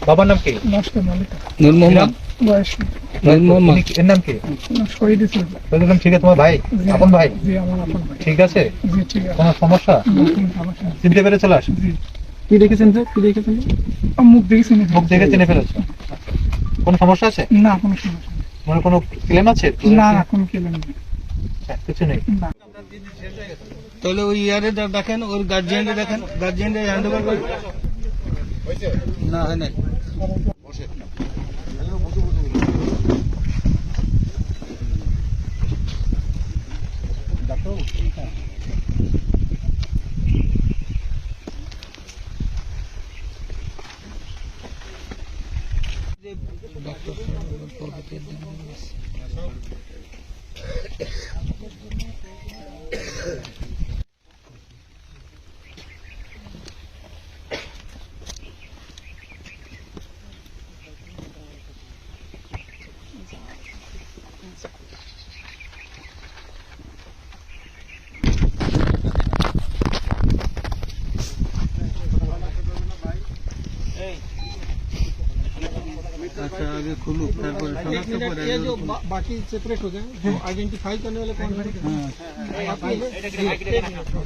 বাবার নাম কি? নূর মোহাম্মদ। এর নাম কি? শহীদ ইসলাম। ঠিক আছে, তোমার ভাই, আপন ভাই? ঠিক আছে, কোনো সমস্যা? চিনতে পেরে চলে আসো। কি দেখেছেন তো? কি দেখেছেন? মুখ দেখেছেন? মুখ দেখে চিনে ফেলেছো? কোনো সমস্যা আছে? না, কোনো সমস্যা নেই। মানে কোনো ক্লেম আছে? না না, কোনো ক্লেম নেই, কিছু নেই। তাহলে ওই ইয়ারে দেখেন, ওর গার্জিয়ানরে দেখেন, গার্জিয়ানরে হ্যান্ড ওভার করেন। না হয় নাই। अच्छा, आगे खुलू, ये जो बाकी सेपरेट हो जाए, जो आइडेंटिफाई करने वाले कौन है,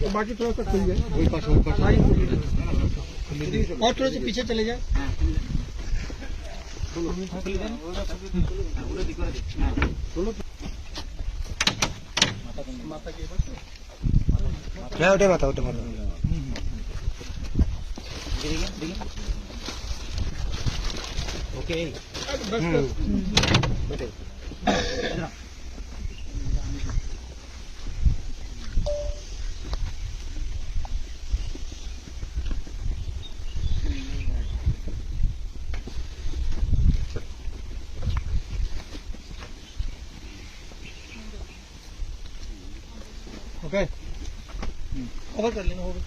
तो बाकी थोड़ा सा खुल जाए और थोड़ा सा पीछे चले जाए। क्या उठे माता ओके ओके कवर कर लेना होगा।